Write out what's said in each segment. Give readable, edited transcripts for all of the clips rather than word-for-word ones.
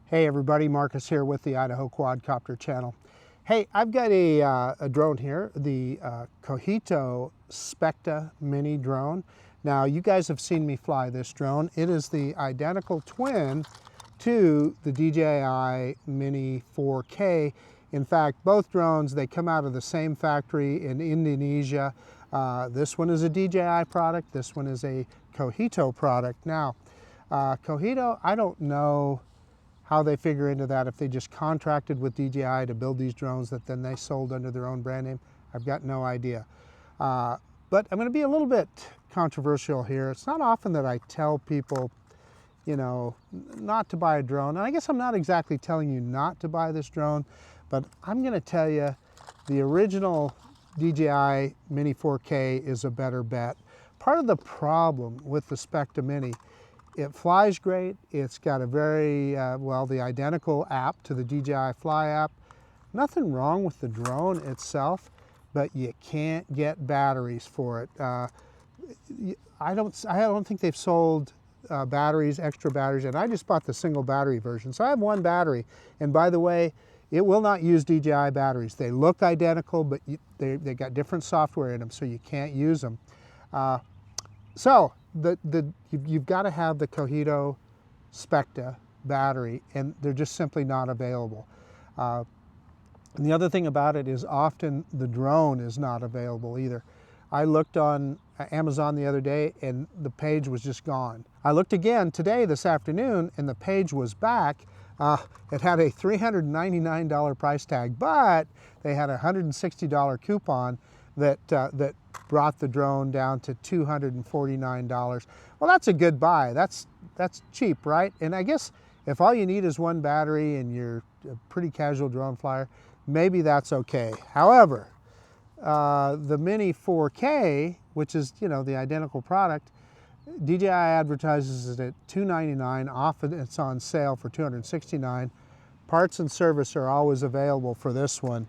Hey everybody, Marcus here with the Idaho Quadcopter channel. Hey, I've got a drone here, the Cogito Specta Mini Drone. Now you guys have seen me fly this drone. It is the identical twin to the DJI Mini 4K. In fact, both drones, they come out of the same factory in Indonesia. This one is a DJI product, this one is a Cogito product. Now, Cogito, I don't know how they figure into that, if they just contracted with DJI to build these drones that then they sold under their own brand name. I've got no idea. But I'm going to be a little bit controversial here. It's not often that I tell people, you know, not to buy a drone. And I guess I'm not exactly telling you not to buy this drone, but I'm going to tell you the original DJI Mini 4K is a better bet. Part of the problem with the Specta Mini, it flies great. It's got a very, the identical app to the DJI Fly app. Nothing wrong with the drone itself, but you can't get batteries for it. I don't think they've sold extra batteries, and I just bought the single battery version. So I have one battery, and by the way, it will not use DJI batteries. They look identical, but they got different software in them, so you can't use them. You've got to have the Cogito Specta battery, and they're just simply not available. And the other thing about it is often the drone is not available either. I looked on Amazon the other day and the page was just gone. I looked again today, this afternoon, and the page was back. It had a $399 price tag, but they had a $160 coupon that brought the drone down to $249. Well, that's a good buy. That's cheap, right? And I guess if all you need is one battery and you're a pretty casual drone flyer, maybe that's okay. However, the Mini 4K, which is, you know, the identical product, DJI advertises it at $299. Often it's on sale for $269. Parts and service are always available for this one.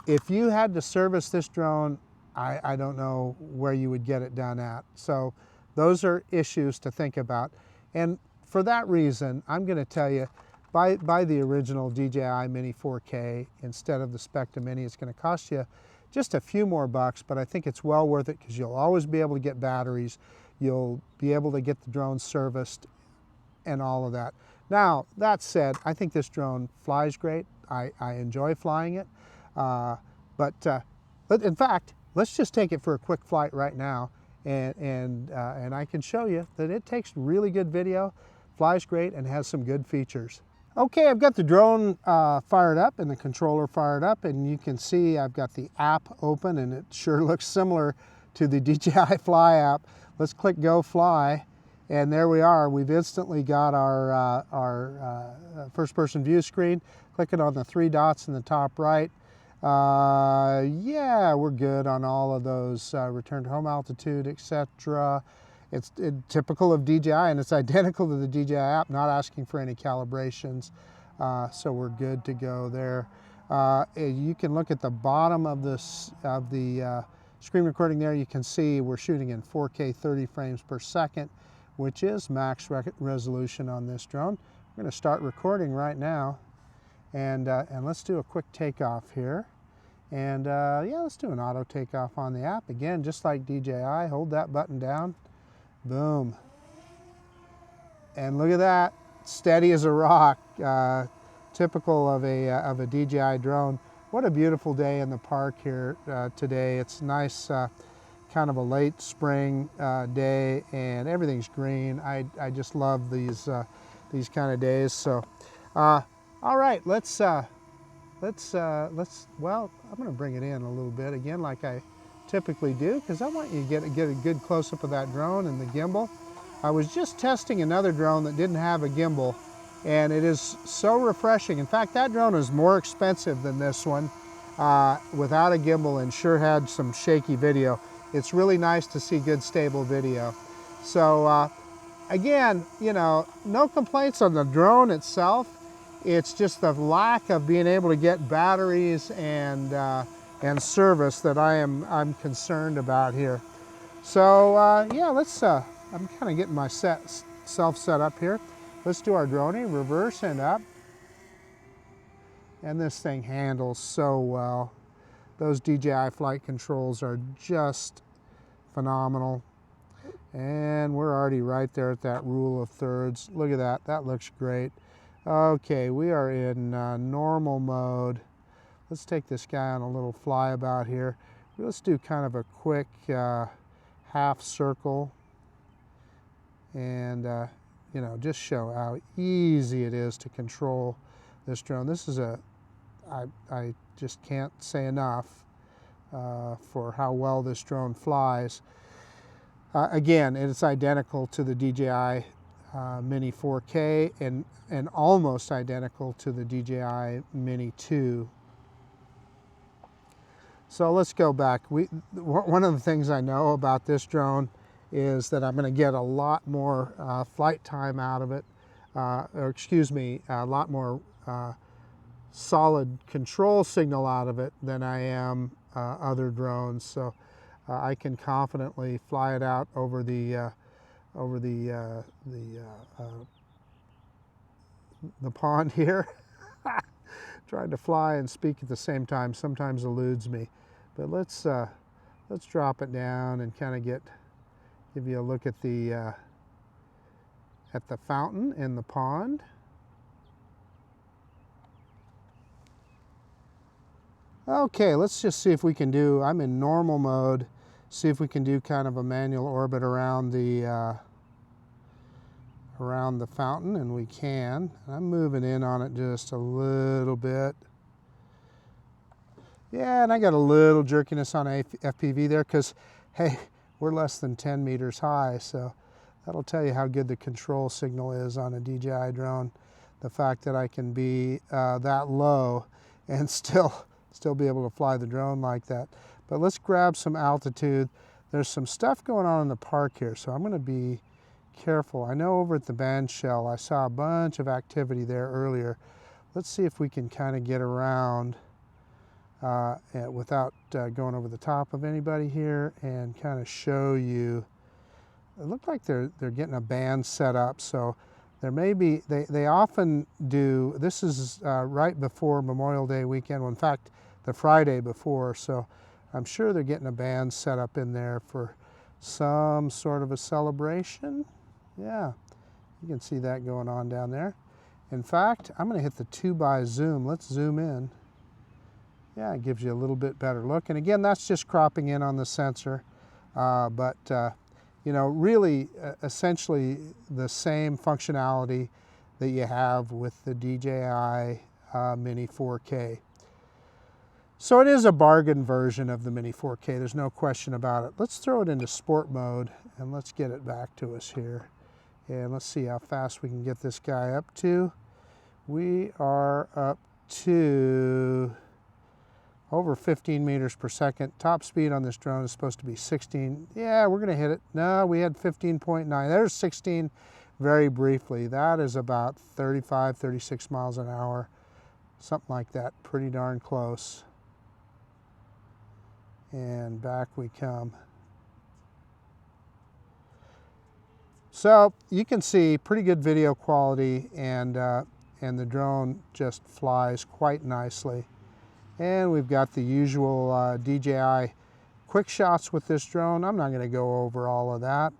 If you had to service this drone, I don't know where you would get it done at. So those are issues to think about. And for that reason, I'm going to tell you, buy the original DJI Mini 4K instead of the Specta Mini. It's going to cost you just a few more bucks, but I think it's well worth it because you'll always be able to get batteries. You'll be able to get the drone serviced and all of that. Now, that said, I think this drone flies great. I enjoy flying it. But in fact, let's just take it for a quick flight right now, and I can show you that it takes really good video, flies great, and has some good features. Okay, I've got the drone fired up and the controller fired up, and you can see I've got the app open, and it sure looks similar to the DJI Fly app. Let's click Go Fly, and there we are. We've instantly got our first-person view screen. Clicking on the three dots in the top right. Yeah, we're good on all of those, return to home altitude, etc. It's typical of DJI, and it's identical to the DJI app, not asking for any calibrations, so we're good to go there. You can look at the bottom of the screen recording there. You can see we're shooting in 4K 30 frames per second, which is max resolution on this drone. We're going to start recording right now. And let's do a quick takeoff here. And yeah, let's do an auto takeoff on the app. Again, just like DJI, hold that button down. Boom. And look at that, steady as a rock, typical of a DJI drone. What a beautiful day in the park here today. It's nice, kind of a late spring day, and everything's green. I just love these kind of days. So. All right, well, I'm going to bring it in a little bit again, like I typically do, because I want you to get a good close-up of that drone and the gimbal. I was just testing another drone that didn't have a gimbal, and it is so refreshing. In fact, that drone is more expensive than this one without a gimbal, and sure had some shaky video. It's really nice to see good, stable video. So again, you know, no complaints on the drone itself. It's just the lack of being able to get batteries and service that I'm concerned about here. So yeah, I'm kind of getting myself set up here. Let's do our droning, reverse and up. And this thing handles so well. Those DJI flight controls are just phenomenal. And we're already right there at that rule of thirds. Look at that, that looks great. Okay, we are in normal mode. Let's take this guy on a little flyabout here. Let's do kind of a quick half circle and you know, just show how easy it is to control this drone. This is I just can't say enough for how well this drone flies. Again, it's identical to the DJI Mini 4K and almost identical to the DJI Mini 2. So let's go back. One of the things I know about this drone is that I'm going to get a lot more flight time out of it, or excuse me, a lot more solid control signal out of it than I am other drones. So I can confidently fly it out over the pond here. Trying to fly and speak at the same time sometimes eludes me. But let's drop it down and kind of give you a look at the fountain and the pond. Okay, let's just see if we can do, I'm in normal mode, see if we can do kind of a manual orbit around the fountain, and we can. I'm moving in on it just a little bit. Yeah, and I got a little jerkiness on FPV there because, hey, we're less than 10 meters high, so that'll tell you how good the control signal is on a DJI drone. The fact that I can be that low and still be able to fly the drone like that. But let's grab some altitude. There's some stuff going on in the park here, so I'm going to be careful. I know over at the band shell I saw a bunch of activity there earlier. Let's see if we can kind of get around without going over the top of anybody here and kind of show you. It looked like they're getting a band set up, so there may be, they often do, this is right before Memorial Day weekend, well, in fact the Friday before, so I'm sure they're getting a band set up in there for some sort of a celebration. Yeah, you can see that going on down there. In fact, I'm going to hit the 2x zoom. Let's zoom in. Yeah, it gives you a little bit better look. And again, that's just cropping in on the sensor. But you know, really, essentially the same functionality that you have with the DJI Mini 4K. So it is a bargain version of the Mini 4K, there's no question about it. Let's throw it into sport mode and let's get it back to us here. And let's see how fast we can get this guy up to. We are up to over 15 meters per second. Top speed on this drone is supposed to be 16. Yeah, we're gonna hit it. No, we had 15.9. There's 16 very briefly. That is about 35, 36 miles an hour. Something like that, pretty darn close. And back we come. So you can see pretty good video quality, and the drone just flies quite nicely. And we've got the usual DJI quick shots with this drone. I'm not going to go over all of that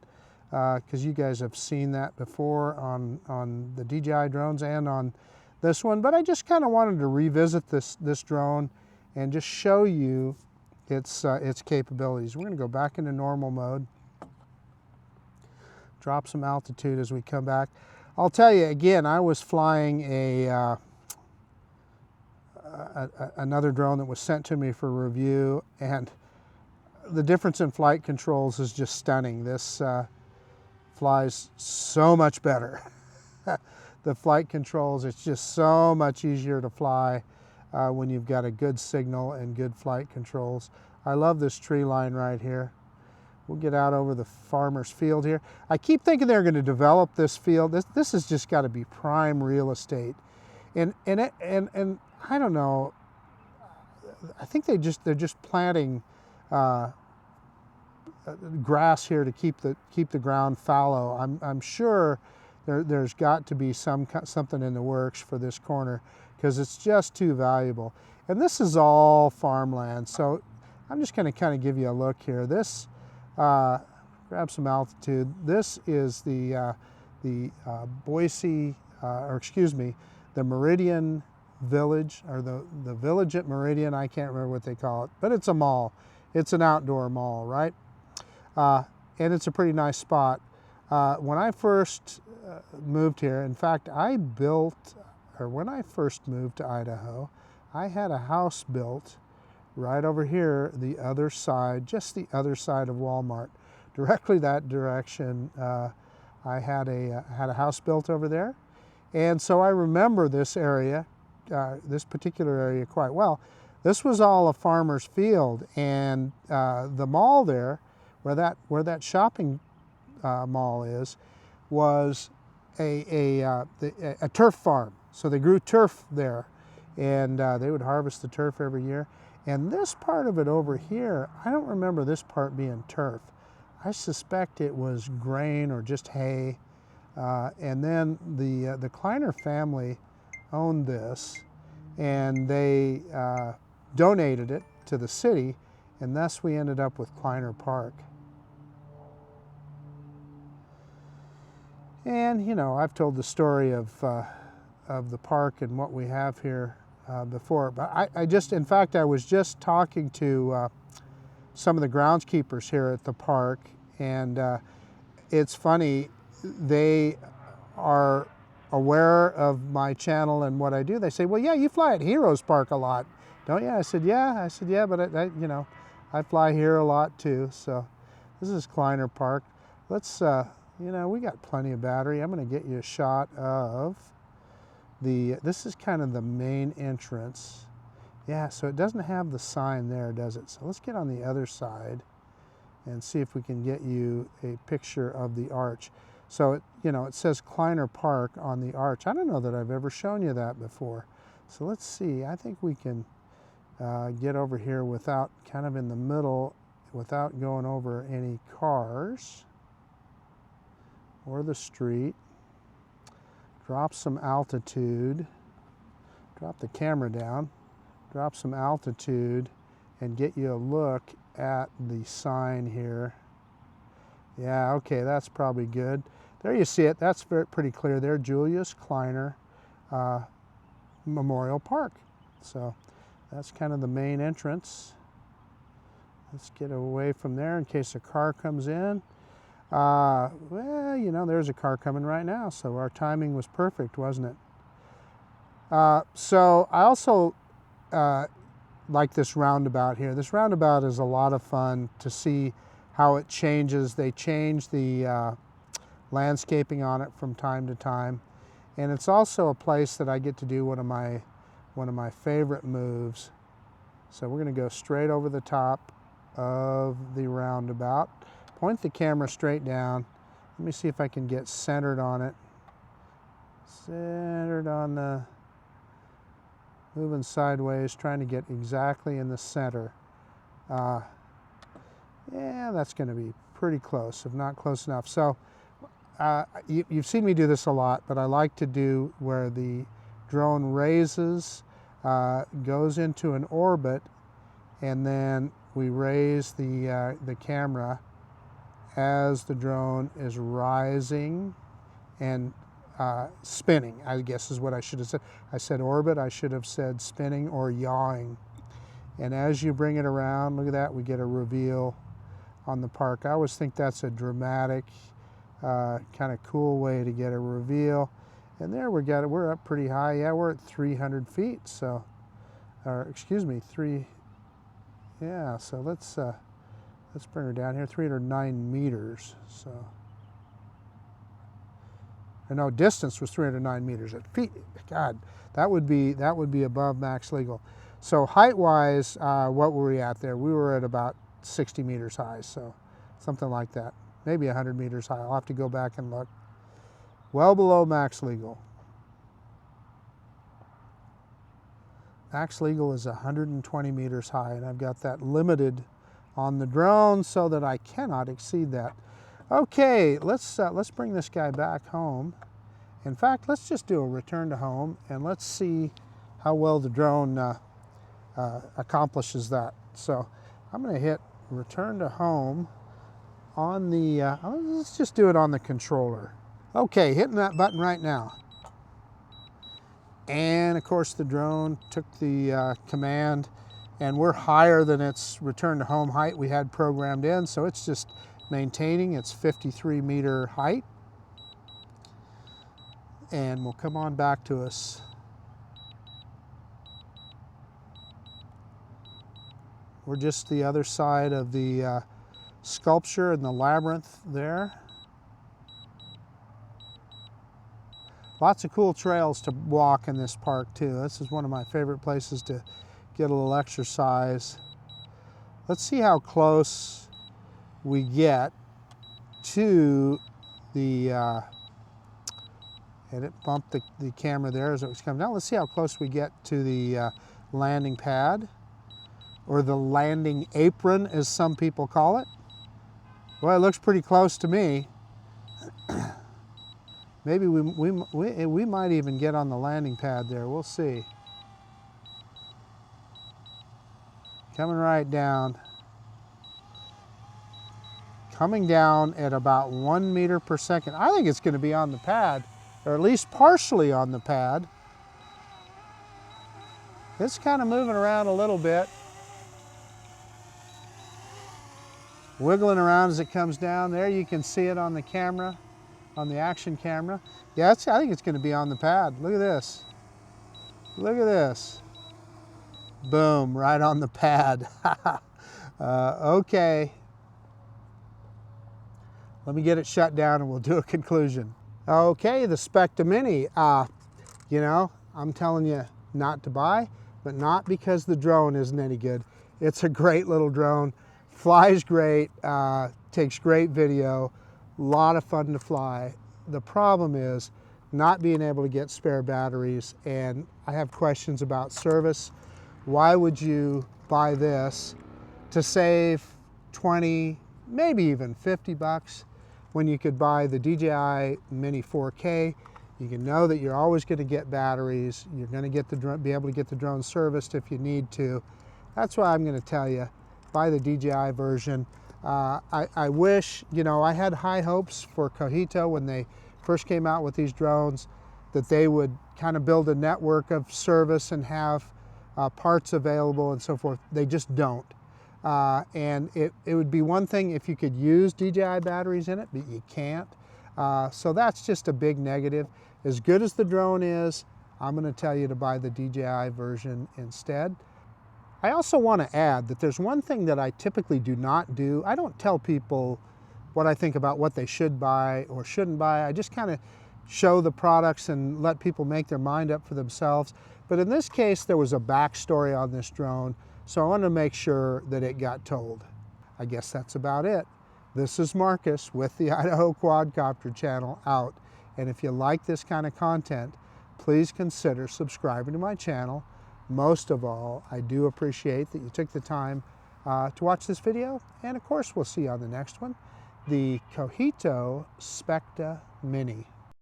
because you guys have seen that before on the DJI drones and on this one. But I just kind of wanted to revisit this drone and just show you its capabilities. We're going to go back into normal mode. Drop some altitude as we come back. I'll tell you again, I was flying another drone that was sent to me for review, and the difference in flight controls is just stunning. This flies so much better. The flight controls, it's just so much easier to fly when you've got a good signal and good flight controls. I love this tree line right here. We'll get out over the farmer's field here. I keep thinking they're going to develop this field. This has just got to be prime real estate. And I don't know, I think they're just planting grass here to keep the ground fallow. I'm sure there's got to be something in the works for this corner because it's just too valuable. And this is all farmland, so I'm just going to kind of give you a look here. This, grab some altitude. This is the Boise, or excuse me, the Meridian Village, or the Village at Meridian. I can't remember what they call it, but it's a mall. It's an outdoor mall, right? And it's a pretty nice spot. When I first moved here, in fact, when I first moved to Idaho, I had a house built right over here, the other side, just the other side of Walmart, directly that direction. I had a house built over there, and so I remember this area, this particular area quite well. This was all a farmer's field, and the mall there, where that shopping mall is, was a turf farm. So they grew turf there, and they would harvest the turf every year. And this part of it over here, I don't remember this part being turf. I suspect it was grain or just hay. And then the Kleiner family owned this, and they donated it to the city, and thus we ended up with Kleiner Park. And, you know, I've told the story of the park and what we have here before, but in fact, I was just talking to some of the groundskeepers here at the park, and it's funny, they are aware of my channel and what I do. They say, well, yeah, you fly at Heroes Park a lot, don't you? I said, yeah, but you know, I fly here a lot too. So this is Kleiner Park. Let's, you know, we got plenty of battery. I'm going to get you a shot of this is kind of the main entrance. Yeah, so it doesn't have the sign there, does it? So let's get on the other side and see if we can get you a picture of the arch. So, you know, it says Kleiner Park on the arch. I don't know that I've ever shown you that before. So let's see. I think we can get over here without, kind of in the middle, without going over any cars or the street. Drop some altitude. Drop the camera down. Drop some altitude and get you a look at the sign here. Yeah, okay, that's probably good. There you see it. That's pretty clear there. Julius Kleiner Memorial Park. So that's kind of the main entrance. Let's get away from there in case a car comes in. Well, you know, there's a car coming right now, so our timing was perfect, wasn't it? So I also like this roundabout here. This roundabout is a lot of fun to see how it changes. They change the landscaping on it from time to time, and it's also a place that I get to do one of my favorite moves. So we're going to go straight over the top of the roundabout. Point the camera straight down. Let me see if I can get centered on it. Centered on the, moving sideways, trying to get exactly in the center. Yeah, that's going to be pretty close, if not close enough. So you've seen me do this a lot, but I like to do where the drone raises, goes into an orbit, and then we raise the camera as the drone is rising and spinning, I guess is what I should have said. I said orbit, I should have said spinning or yawing. And as you bring it around, look at that, we get a reveal on the park. I always think that's a dramatic, kind of cool way to get a reveal. And there we're up pretty high. Yeah, we're at 300 feet, so, or excuse me, yeah, so let's bring her down here, 309 meters, so. No, distance was 309 meters. At feet, God, that would be above max legal. So height-wise, what were we at there? We were at about 60 meters high, so something like that. Maybe 100 meters high. I'll have to go back and look. Well below max legal. Max legal is 120 meters high, and I've got that limited on the drone so that I cannot exceed that. Okay, let's bring this guy back home. In fact, let's just do a return to home and let's see how well the drone accomplishes that. So I'm going to hit return to home on the, let's just do it on the controller. Okay, hitting that button right now. And of course the drone took the command, and we're higher than its return to home height we had programmed in, so it's just maintaining its 53-meter height. And we'll come on back to us. We're just the other side of the sculpture and the labyrinth there. Lots of cool trails to walk in this park too. This is one of my favorite places to get a little exercise. Let's see how close we get to the, and it bumped the camera there as it was coming down. Let's see how close we get to the landing pad, or the landing apron as some people call it. Well, it looks pretty close to me. Maybe we might even get on the landing pad there. We'll see. Coming right down. Coming down at about 1 meter per second. I think it's going to be on the pad, or at least partially on the pad. It's kind of moving around a little bit. Wiggling around as it comes down. There you can see it on the camera, on the action camera. Yeah, I think it's going to be on the pad. Look at this. Look at this. Boom, right on the pad. Okay. Let me get it shut down and we'll do a conclusion. Okay, the Specta Mini. You know, I'm telling you not to buy, but not because the drone isn't any good. It's a great little drone. Flies great, takes great video, a lot of fun to fly. The problem is not being able to get spare batteries, and I have questions about service. Why would you buy this to save 20, maybe even 50 bucks when you could buy the DJI Mini 4K? You can know that you're always going to get batteries. You're going to get be able to get the drone serviced if you need to. That's why I'm going to tell you, buy the DJI version. I wish, you know, I had high hopes for Cogito when they first came out with these drones, that they would kind of build a network of service and have parts available and so forth. They just don't. And it would be one thing if you could use DJI batteries in it, but you can't. So that's just a big negative. As good as the drone is, I'm going to tell you to buy the DJI version instead. I also want to add that there's one thing that I typically do not do. I don't tell people what I think about what they should buy or shouldn't buy. I just kind of show the products and let people make their mind up for themselves. But in this case, there was a backstory on this drone, so I wanted to make sure that it got told. I guess that's about it. This is Marcus with the Idaho Quadcopter channel out. And if you like this kind of content, please consider subscribing to my channel. Most of all, I do appreciate that you took the time to watch this video. And of course, we'll see you on the next one, the Cogito Specta Mini.